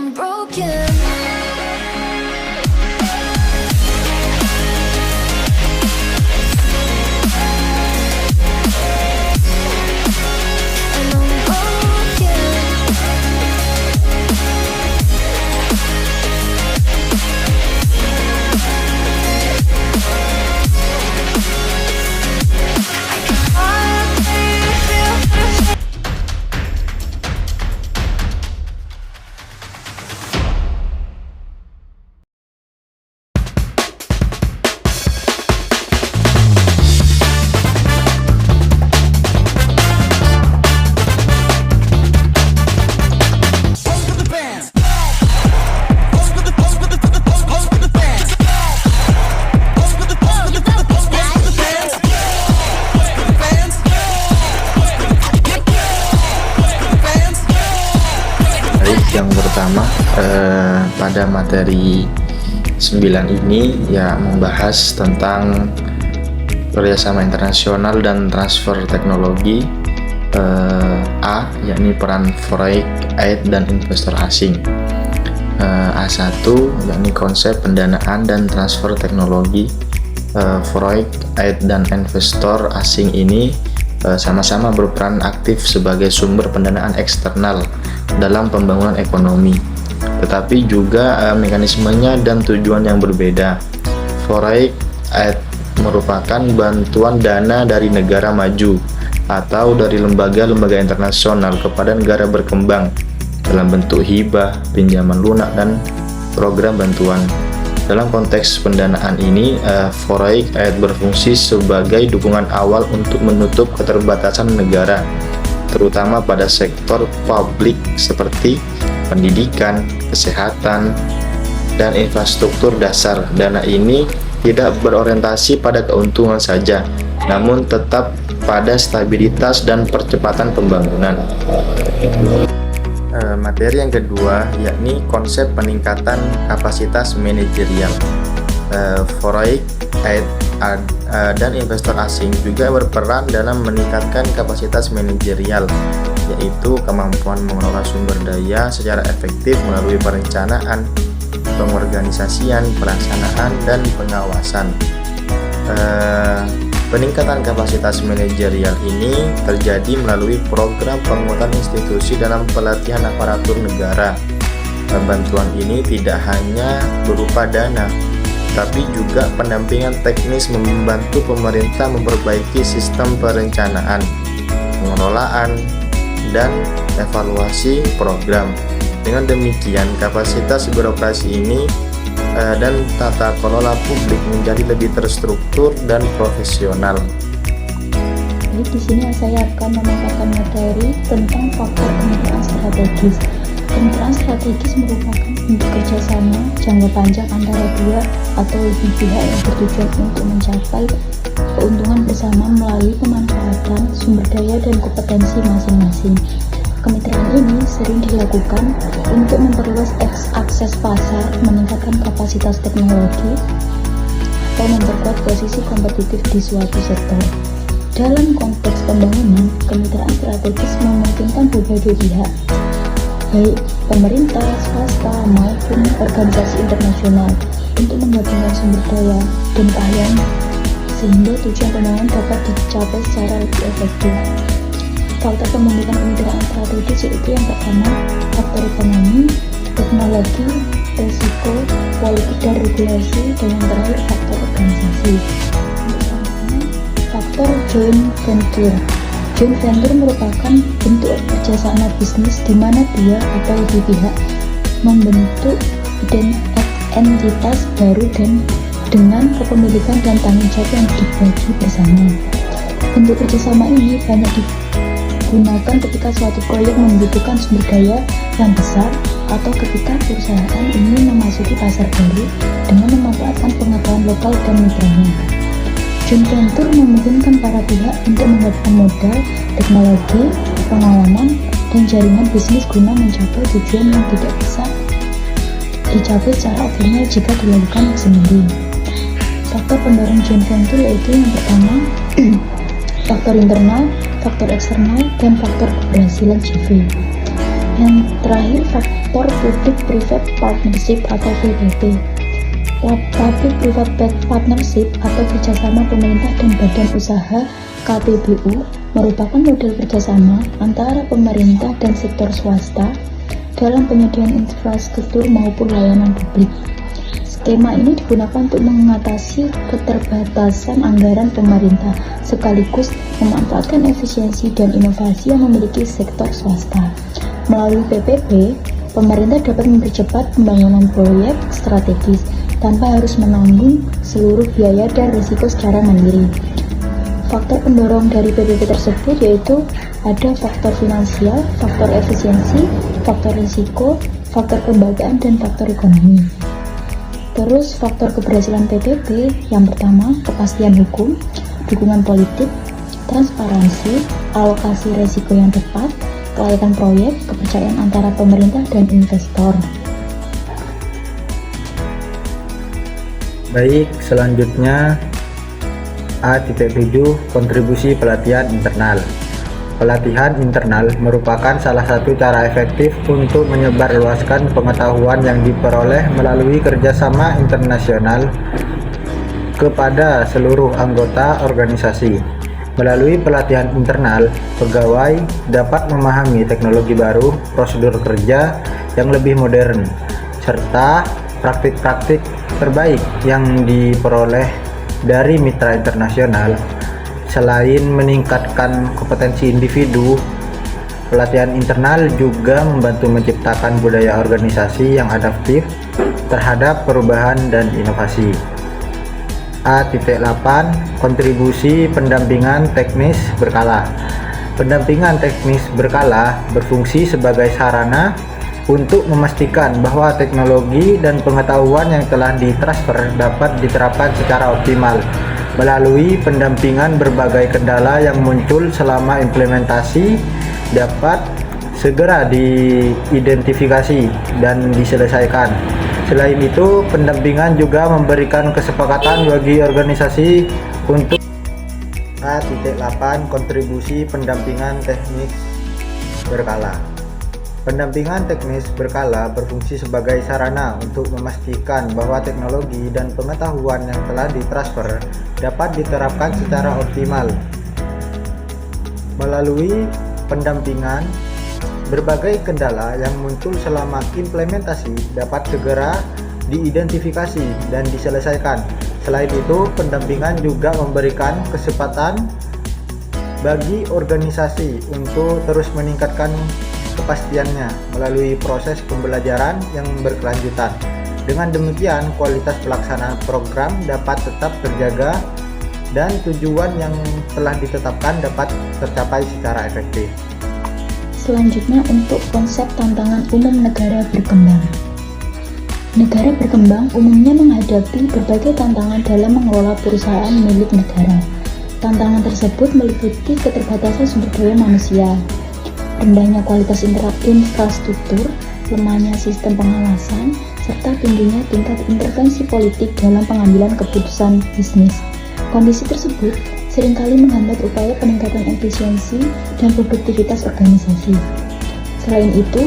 I'm broken. Yang pertama pada materi 9 ini ya membahas tentang kerjasama internasional dan transfer teknologi. A yakni peran foreign aid dan investor asing. A1 yakni konsep pendanaan dan transfer teknologi. Foreign aid dan investor asing ini sama-sama berperan aktif sebagai sumber pendanaan eksternal dalam pembangunan ekonomi, tetapi juga mekanismenya dan tujuan yang berbeda. Foreign aid merupakan bantuan dana dari negara maju atau dari lembaga-lembaga internasional kepada negara berkembang dalam bentuk hibah, pinjaman lunak, dan program bantuan. Dalam konteks pendanaan ini, foreign aid berfungsi sebagai dukungan awal untuk menutup keterbatasan negara, terutama pada sektor publik seperti pendidikan, kesehatan, dan infrastruktur dasar. Dana ini tidak berorientasi pada keuntungan saja, namun tetap pada stabilitas dan percepatan pembangunan. Materi yang kedua yakni konsep peningkatan kapasitas manajerial. Foreign aid dan investor asing juga berperan dalam meningkatkan kapasitas manajerial, yaitu kemampuan mengelola sumber daya secara efektif melalui perencanaan, pengorganisasian, pelaksanaan, dan pengawasan. Peningkatan kapasitas manajerial ini terjadi melalui program penguatan institusi dalam pelatihan aparatur negara. Bantuan ini tidak hanya berupa dana, tapi juga pendampingan teknis membantu pemerintah memperbaiki sistem perencanaan, pengelolaan, dan evaluasi program. Dengan demikian, kapasitas birokrasi ini dan tata kelola publik menjadi lebih terstruktur dan profesional. Jadi di sini saya akan memaparkan materi tentang faktor kemitraan strategis. Kemitraan strategis merupakan bentuk kerjasama jangka panjang antara dua atau lebih pihak yang bertujuan untuk mencapai keuntungan bersama melalui pemanfaatan sumber daya dan kompetensi masing-masing. Kemitraan ini sering dilakukan untuk memperluas akses pasar, meningkatkan kapasitas teknologi, atau memperkuat posisi kompetitif di suatu sektor. Dalam konteks pembangunan, kemitraan strategis memungkinkan berbagai pihak, baik pemerintah, swasta, maupun organisasi internasional, untuk menggabungkan sumber daya dan keahlian sehingga tujuan pembangunan dapat dicapai secara lebih efektif. Faktor pembentukan kemitraan strategis yaitu yang pertama, faktor ekonomi, teknologi, risiko, politik dan regulasi, dan yang terakhir faktor organisasi. Faktor joint venture. Joint venture merupakan bentuk kerjasama bisnis di mana dua atau lebih pihak membentuk entitas baru dan dengan kepemilikan dan tanggung jawab yang dibagi bersama. Bentuk kerjasama ini banyak digunakan ketika suatu proyek membutuhkan sumber daya yang besar atau ketika perusahaan ingin memasuki pasar baru dengan memanfaatkan pengetahuan lokal dan mitranya. Joint venture memungkinkan para pihak untuk menggabungkan modal, teknologi, pengalaman, dan jaringan bisnis guna mencapai tujuan yang tidak bisa dicapai secara optimal jika dilakukan sendiri. Faktor pendorong joint venture yaitu yang pertama, faktor internal, faktor eksternal, dan faktor keberhasilan JV. Yang terakhir, faktor public-private partnership atau PPP. Public-private partnership atau kerjasama pemerintah dan badan usaha KPBU merupakan model kerjasama antara pemerintah dan sektor swasta dalam penyediaan infrastruktur maupun layanan publik. Skema ini digunakan untuk mengatasi keterbatasan anggaran pemerintah sekaligus memanfaatkan efisiensi dan inovasi yang memiliki sektor swasta. Melalui PPP, pemerintah dapat mempercepat pembangunan proyek strategis tanpa harus menanggung seluruh biaya dan risiko secara mandiri. Faktor pendorong dari PPP tersebut yaitu ada faktor finansial, faktor efisiensi, faktor risiko, faktor kelembagaan, dan faktor ekonomi. Terus faktor keberhasilan PPP yang pertama, kepastian hukum, dukungan politik, transparansi, alokasi risiko yang tepat, kelayakan proyek, kepercayaan antara pemerintah dan investor. Baik, selanjutnya A.7 kontribusi pelatihan internal. Pelatihan internal merupakan salah satu cara efektif untuk menyebarluaskan pengetahuan yang diperoleh melalui kerjasama internasional kepada seluruh anggota organisasi. Melalui pelatihan internal, pegawai dapat memahami teknologi baru, prosedur kerja yang lebih modern, serta praktik-praktik terbaik yang diperoleh dari mitra internasional. Selain meningkatkan kompetensi individu, pelatihan internal juga membantu menciptakan budaya organisasi yang adaptif terhadap perubahan dan inovasi. A.8 kontribusi pendampingan teknis berkala. Pendampingan teknis berkala berfungsi sebagai sarana untuk memastikan bahwa teknologi dan pengetahuan yang telah ditransfer dapat diterapkan secara optimal. Melalui pendampingan, berbagai kendala yang muncul selama implementasi dapat segera diidentifikasi dan diselesaikan. Selain itu, pendampingan juga memberikan kesepakatan bagi organisasi untuk A.8 kontribusi pendampingan teknis berkala. Pendampingan teknis berkala berfungsi sebagai sarana untuk memastikan bahwa teknologi dan pengetahuan yang telah ditransfer dapat diterapkan secara optimal. Melalui pendampingan, berbagai kendala yang muncul selama implementasi dapat segera diidentifikasi dan diselesaikan. Selain itu, pendampingan juga memberikan kesempatan bagi organisasi untuk terus meningkatkan kepastiannya melalui proses pembelajaran yang berkelanjutan. Dengan demikian, kualitas pelaksanaan program dapat tetap terjaga dan tujuan yang telah ditetapkan dapat tercapai secara efektif. Selanjutnya untuk konsep tantangan umum negara berkembang. Negara berkembang umumnya menghadapi berbagai tantangan dalam mengelola perusahaan milik negara. Tantangan tersebut meliputi keterbatasan sumber daya manusia, rendahnya kualitas infrastruktur, lemahnya sistem pengawasan, serta tingginya tingkat intervensi politik dalam pengambilan keputusan bisnis. Kondisi tersebut seringkali menghambat upaya peningkatan efisiensi dan produktivitas organisasi. Selain itu,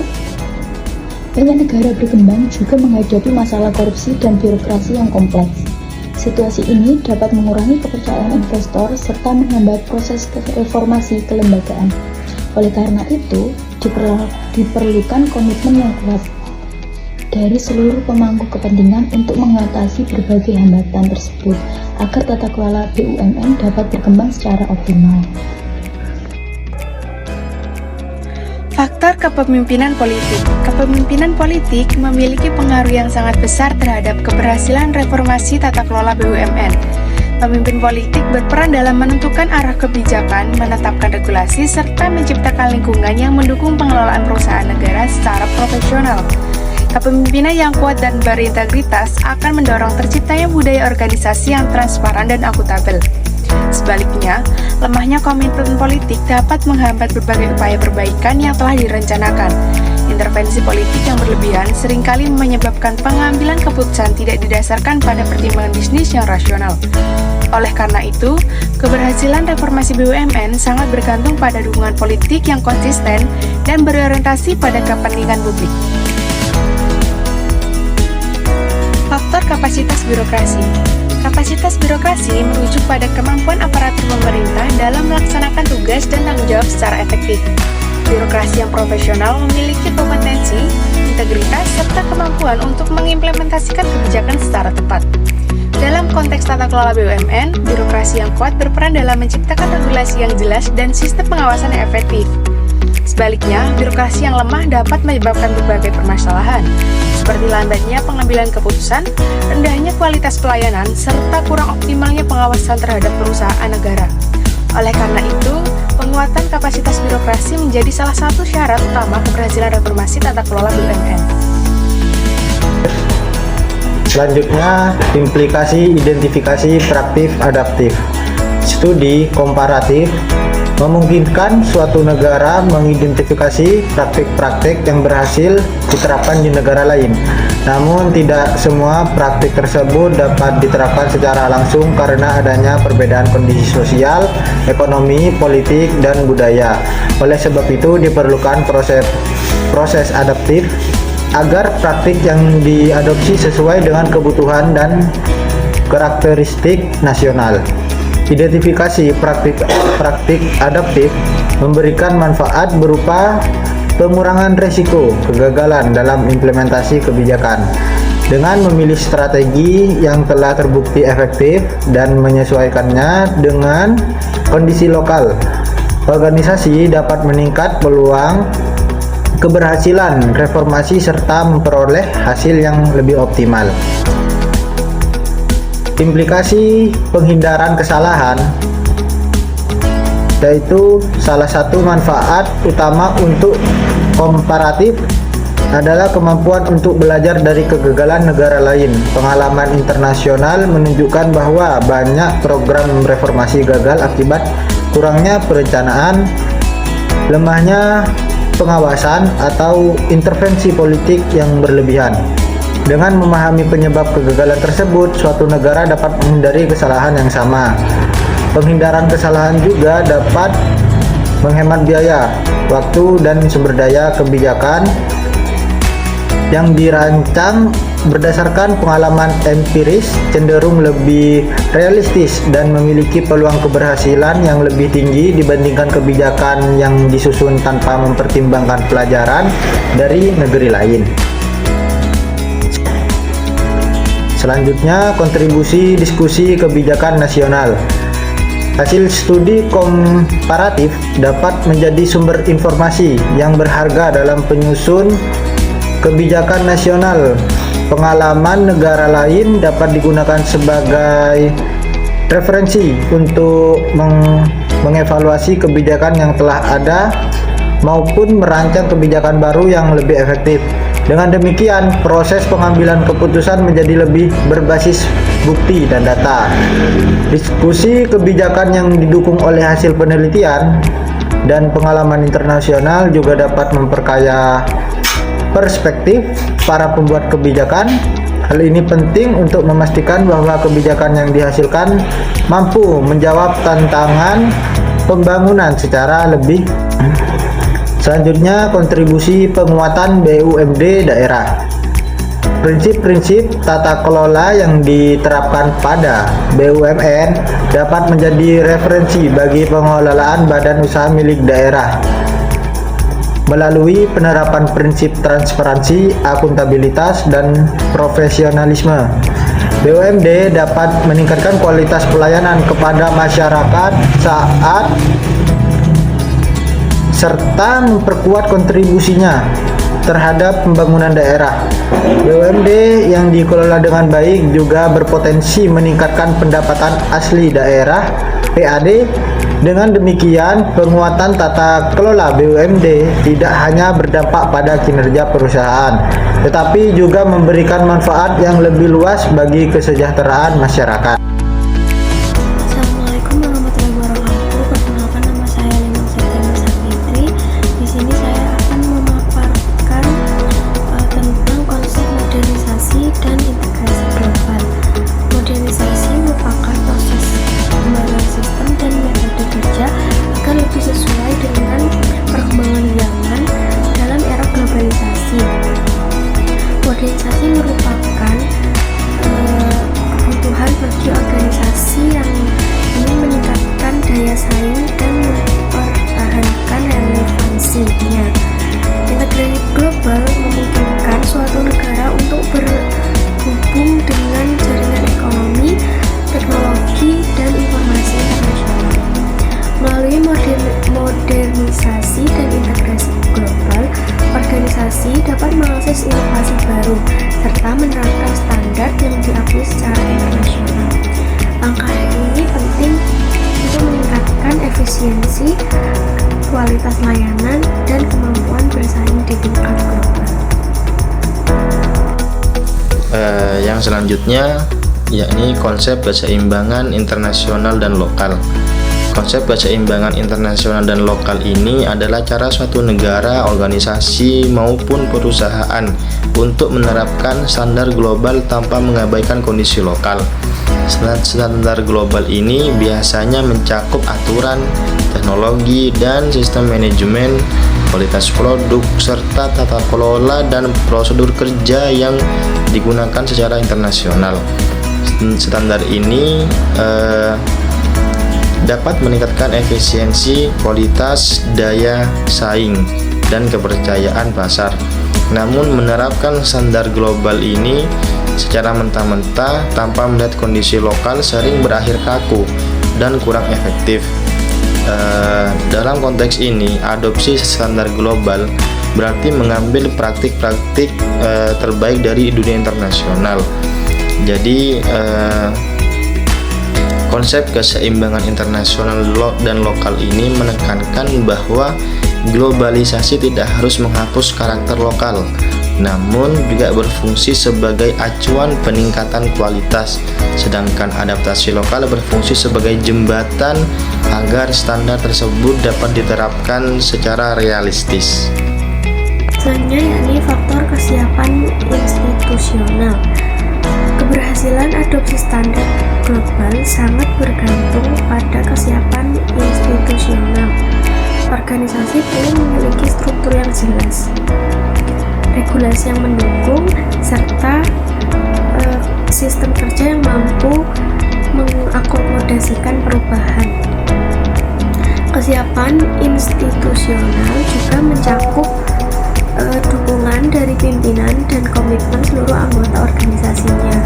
banyak negara berkembang juga menghadapi masalah korupsi dan birokrasi yang kompleks. Situasi ini dapat mengurangi kepercayaan investor serta menghambat proses reformasi kelembagaan. Oleh karena itu, diperlukan komitmen yang kuat dari seluruh pemangku kepentingan untuk mengatasi berbagai hambatan tersebut agar tata kelola BUMN dapat berkembang secara optimal. Faktor kepemimpinan politik. Kepemimpinan politik memiliki pengaruh yang sangat besar terhadap keberhasilan reformasi tata kelola BUMN. Pemimpin politik berperan dalam menentukan arah kebijakan, menetapkan regulasi, serta menciptakan lingkungan yang mendukung pengelolaan perusahaan negara secara profesional. Kepemimpinan yang kuat dan berintegritas akan mendorong terciptanya budaya organisasi yang transparan dan akuntabel. Sebaliknya, lemahnya komitmen politik dapat menghambat berbagai upaya perbaikan yang telah direncanakan. Intervensi politik yang berlebihan seringkali menyebabkan pengambilan keputusan tidak didasarkan pada pertimbangan bisnis yang rasional. Oleh karena itu, keberhasilan reformasi BUMN sangat bergantung pada dukungan politik yang konsisten dan berorientasi pada kepentingan publik. Faktor kapasitas birokrasi. Kapasitas birokrasi merujuk pada kemampuan aparatur pemerintah dalam melaksanakan tugas dan tanggung jawab secara efektif. Birokrasi yang profesional memiliki kompetensi, integritas, serta kemampuan untuk mengimplementasikan kebijakan secara tepat. Dalam konteks tata kelola BUMN, birokrasi yang kuat berperan dalam menciptakan regulasi yang jelas dan sistem pengawasan yang efektif. Sebaliknya, birokrasi yang lemah dapat menyebabkan berbagai permasalahan, seperti lambatnya pengambilan keputusan, rendahnya kualitas pelayanan, serta kurang optimalnya pengawasan terhadap perusahaan negara. Oleh karena itu, penguatan kapasitas birokrasi menjadi salah satu syarat utama keberhasilan reformasi tata kelola BUMN. Selanjutnya, implikasi identifikasi praktik adaptif. Studi komparatif memungkinkan suatu negara mengidentifikasi praktik-praktik yang berhasil diterapkan di negara lain. Namun, tidak semua praktik tersebut dapat diterapkan secara langsung karena adanya perbedaan kondisi sosial, ekonomi, politik, dan budaya. Oleh sebab itu, diperlukan proses adaptif agar praktik yang diadopsi sesuai dengan kebutuhan dan karakteristik nasional. Identifikasi praktik adaptif memberikan manfaat berupa pengurangan risiko kegagalan dalam implementasi kebijakan. Dengan memilih strategi yang telah terbukti efektif dan menyesuaikannya dengan kondisi lokal, organisasi dapat meningkat peluang keberhasilan reformasi serta memperoleh hasil yang lebih optimal. Implikasi penghindaran kesalahan, yaitu salah satu manfaat utama untuk komparatif adalah kemampuan untuk belajar dari kegagalan negara lain. Pengalaman internasional menunjukkan bahwa banyak program reformasi gagal akibat kurangnya perencanaan, lemahnya pengawasan, atau intervensi politik yang berlebihan. Dengan memahami penyebab kegagalan tersebut, suatu negara dapat menghindari kesalahan yang sama. Penghindaran kesalahan juga dapat menghemat biaya, waktu, dan sumber daya. Kebijakan yang dirancang berdasarkan pengalaman empiris cenderung lebih realistis dan memiliki peluang keberhasilan yang lebih tinggi dibandingkan kebijakan yang disusun tanpa mempertimbangkan pelajaran dari negeri lain. Selanjutnya, kontribusi diskusi kebijakan nasional. Hasil studi komparatif dapat menjadi sumber informasi yang berharga dalam penyusun kebijakan nasional. Pengalaman negara lain dapat digunakan sebagai referensi untuk mengevaluasi kebijakan yang telah ada maupun merancang kebijakan baru yang lebih efektif. Dengan demikian, proses pengambilan keputusan menjadi lebih berbasis bukti dan data. Diskusi kebijakan yang didukung oleh hasil penelitian dan pengalaman internasional juga dapat memperkaya perspektif para pembuat kebijakan. Hal ini penting untuk memastikan bahwa kebijakan yang dihasilkan mampu menjawab tantangan pembangunan secara lebih. Selanjutnya, kontribusi penguatan BUMD daerah. Prinsip-prinsip tata kelola yang diterapkan pada BUMN dapat menjadi referensi bagi pengelolaan badan usaha milik daerah. Melalui penerapan prinsip transparansi, akuntabilitas, dan profesionalisme, BUMD dapat meningkatkan kualitas pelayanan kepada masyarakat serta memperkuat kontribusinya terhadap pembangunan daerah. BUMD yang dikelola dengan baik juga berpotensi meningkatkan pendapatan asli daerah (PAD). Dengan demikian, penguatan tata kelola BUMD tidak hanya berdampak pada kinerja perusahaan, tetapi juga memberikan manfaat yang lebih luas bagi kesejahteraan masyarakat. Assalamualaikum warahmatullahi wabarakatuh. Perkenalkan, nama saya Limang September Sapitri. Di sini saya akan memaparkan tentang konsep modernisasi dan integrasi global. Modernisasi merupakan proses organisasi merupakan kebutuhan bagi organisasi yang ingin meningkatkan daya saing dan mempertahankan relevansinya. Integrasi global memungkinkan suatu negara untuk berhubung dengan jaringan ekonomi, teknologi, dan informasi internasional. Melalui modernisasi dan integrasi global, organisasi dapat mengakses inovasi baru serta menerapkan standar yang diakui secara internasional. Langkah ini penting untuk meningkatkan efisiensi, kualitas layanan, dan kemampuan bersaing di tingkat global. Yang selanjutnya yakni konsep keseimbangan internasional dan lokal. Konsep keseimbangan internasional dan lokal ini adalah cara suatu negara, organisasi, maupun perusahaan untuk menerapkan standar global tanpa mengabaikan kondisi lokal. Standar global ini biasanya mencakup aturan, teknologi, dan sistem manajemen, kualitas produk, serta tata kelola dan prosedur kerja yang digunakan secara internasional. Standar ini dapat meningkatkan efisiensi, kualitas, daya saing, dan kepercayaan pasar. Namun menerapkan standar global ini secara mentah-mentah tanpa melihat kondisi lokal sering berakhir kaku dan kurang efektif. Dalam konteks ini, adopsi standar global berarti mengambil praktik-praktik terbaik dari dunia internasional. Jadi konsep keseimbangan internasional dan lokal ini menekankan bahwa globalisasi tidak harus menghapus karakter lokal, namun juga berfungsi sebagai acuan peningkatan kualitas, sedangkan adaptasi lokal berfungsi sebagai jembatan agar standar tersebut dapat diterapkan secara realistis. Selanjutnya yakni faktor kesiapan institusional. Keberhasilan adopsi standar global sangat bergantung pada kesiapan institusional. Organisasi perlu memiliki struktur yang jelas, regulasi yang mendukung, serta sistem kerja yang mampu mengakomodasikan perubahan. Kesiapan institusional juga mencakup dukungan dari pimpinan dan komitmen seluruh anggota organisasinya.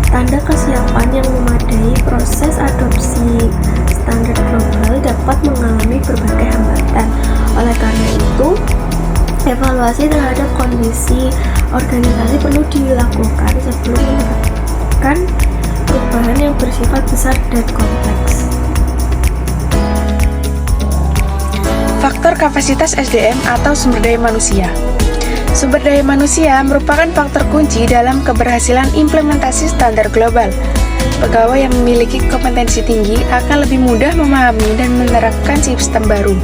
Tanda kesiapan yang memadai, proses adopsi standar global dapat mengalami berbagai hambatan. Oleh karena itu, evaluasi terhadap kondisi organisasi perlu dilakukan sebelum menerapkan perubahan yang bersifat besar dan kompleks. Faktor kapasitas SDM atau sumber daya manusia. Sumber daya manusia merupakan faktor kunci dalam keberhasilan implementasi standar global. Pegawai yang memiliki kompetensi tinggi akan lebih mudah memahami dan menerapkan sistem baru.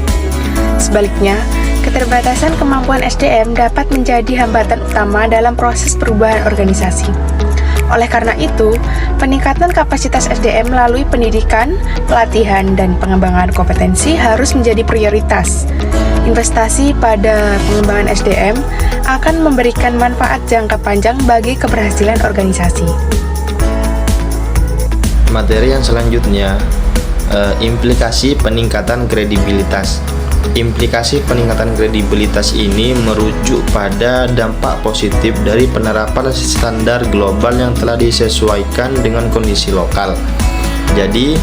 Sebaliknya, keterbatasan kemampuan SDM dapat menjadi hambatan utama dalam proses perubahan organisasi. Oleh karena itu, peningkatan kapasitas SDM melalui pendidikan, pelatihan, dan pengembangan kompetensi harus menjadi prioritas. Investasi pada pengembangan SDM akan memberikan manfaat jangka panjang bagi keberhasilan organisasi. Materi yang selanjutnya, implikasi peningkatan kredibilitas. Implikasi peningkatan kredibilitas ini merujuk pada dampak positif dari penerapan standar global yang telah disesuaikan dengan kondisi lokal. Jadi,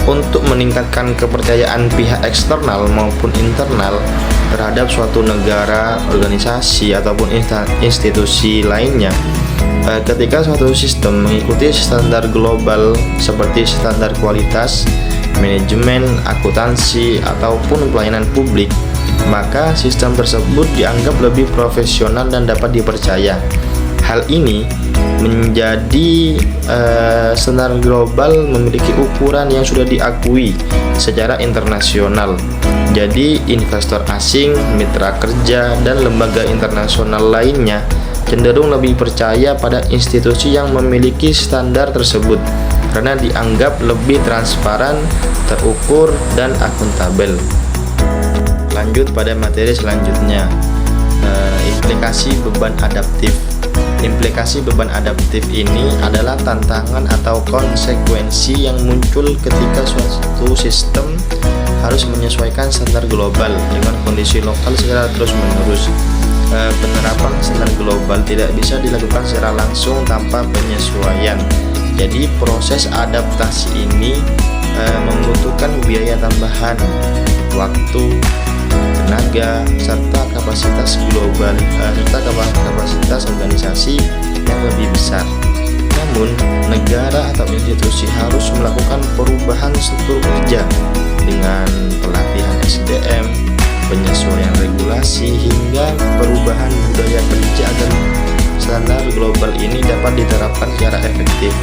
untuk meningkatkan kepercayaan pihak eksternal maupun internal terhadap suatu negara, organisasi, ataupun institusi lainnya, ketika suatu sistem mengikuti standar global seperti standar kualitas, manajemen, akuntansi, ataupun pelayanan publik, maka sistem tersebut dianggap lebih profesional dan dapat dipercaya. Hal ini menjadi standar global memiliki ukuran yang sudah diakui secara internasional. Jadi investor asing, mitra kerja, dan lembaga internasional lainnya cenderung lebih percaya pada institusi yang memiliki standar tersebut karena dianggap lebih transparan, terukur, dan akuntabel. Lanjut pada materi selanjutnya, Implikasi beban adaptif. Implikasi beban adaptif ini adalah tantangan atau konsekuensi yang muncul ketika suatu sistem harus menyesuaikan standar global dengan kondisi lokal secara terus-menerus. Penerapan standar global tidak bisa dilakukan secara langsung tanpa penyesuaian. Jadi proses adaptasi ini membutuhkan biaya tambahan, waktu, tenaga, serta kapasitas global serta kapasitas organisasi yang lebih besar. Namun, negara atau institusi harus melakukan perubahan struktur kerja dengan pelatihan SDM, penyesuaian regulasi, hingga perubahan budaya kerja agar standar global ini dapat diterapkan secara efektif.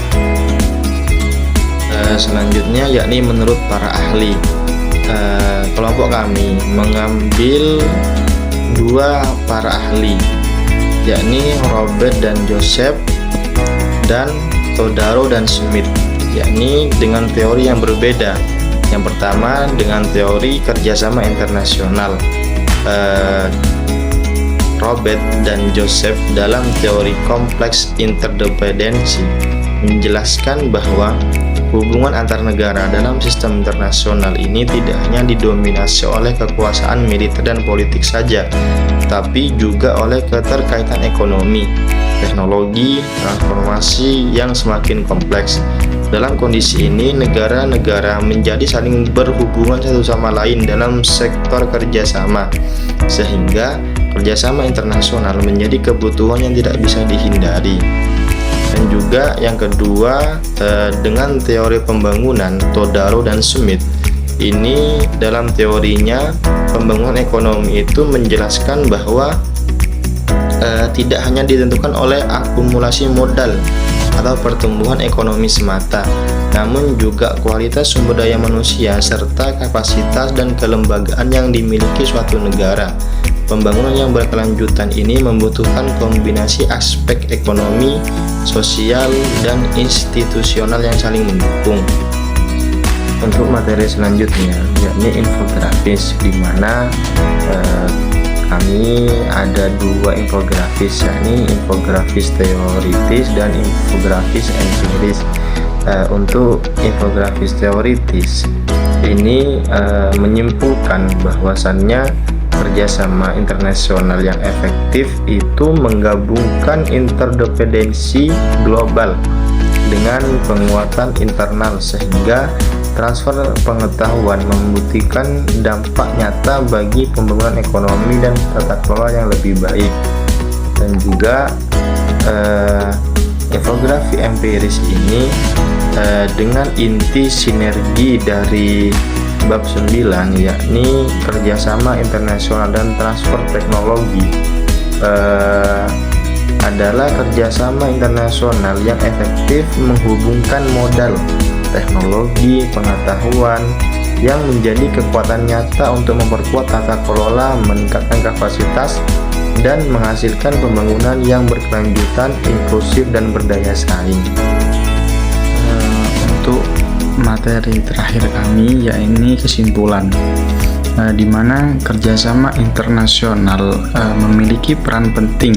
Selanjutnya yakni menurut para ahli. Kelompok kami mengambil dua para ahli, yakni Robert dan Joseph dan Todaro dan Smith, yakni dengan teori yang berbeda. Yang pertama dengan teori kerjasama internasional. Robert dan Joseph dalam teori kompleks interdependensi menjelaskan bahwa hubungan antar negara dalam sistem internasional ini tidak hanya didominasi oleh kekuasaan militer dan politik saja, tapi juga oleh keterkaitan ekonomi, teknologi, transformasi yang semakin kompleks. Dalam kondisi ini, negara-negara menjadi saling berhubungan satu sama lain dalam sektor kerjasama, sehingga kerjasama internasional menjadi kebutuhan yang tidak bisa dihindari. Dan juga yang kedua, dengan teori pembangunan Todaro dan Smith, ini dalam teorinya pembangunan ekonomi itu menjelaskan bahwa tidak hanya ditentukan oleh akumulasi modal atau pertumbuhan ekonomi semata, namun juga kualitas sumber daya manusia serta kapasitas dan kelembagaan yang dimiliki suatu negara. Pembangunan yang berkelanjutan ini membutuhkan kombinasi aspek ekonomi, sosial, dan institusional yang saling mendukung. Untuk materi selanjutnya yakni infografis, di mana kami ada dua infografis, yakni infografis teoritis dan infografis empiris. Untuk infografis teoritis ini menyimpulkan bahwasannya kerjasama internasional yang efektif itu menggabungkan interdependensi global dengan penguatan internal, sehingga transfer pengetahuan membuktikan dampak nyata bagi pembangunan ekonomi dan tata kelola yang lebih baik. Dan juga infografi empiris ini dengan inti sinergi dari bab 9, yakni kerjasama internasional dan transfer teknologi, adalah kerjasama internasional yang efektif menghubungkan modal, teknologi, pengetahuan yang menjadi kekuatan nyata untuk memperkuat tata kelola, meningkatkan kapasitas, dan menghasilkan pembangunan yang berkelanjutan, inklusif, dan berdaya saing. Untuk materi terakhir kami yakni kesimpulan, di mana kerjasama internasional memiliki peran penting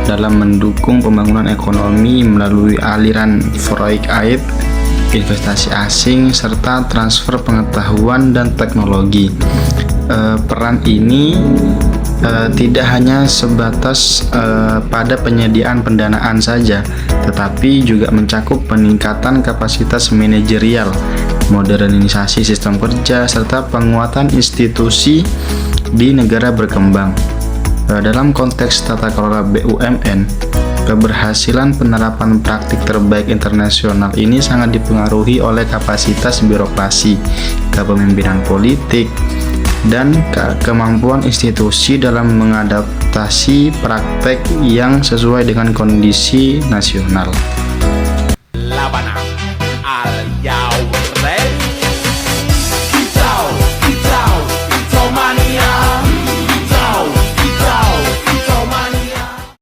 dalam mendukung pembangunan ekonomi melalui aliran foreign aid, investasi asing, serta transfer pengetahuan dan teknologi. Peran ini tidak hanya sebatas pada penyediaan pendanaan saja, tetapi juga mencakup peningkatan kapasitas manajerial, modernisasi sistem kerja, serta penguatan institusi di negara berkembang. Dalam konteks tata kelola BUMN, keberhasilan penerapan praktik terbaik internasional ini sangat dipengaruhi oleh kapasitas birokrasi, kepemimpinan politik, dan kemampuan institusi dalam mengadaptasi praktek yang sesuai dengan kondisi nasional. Labana al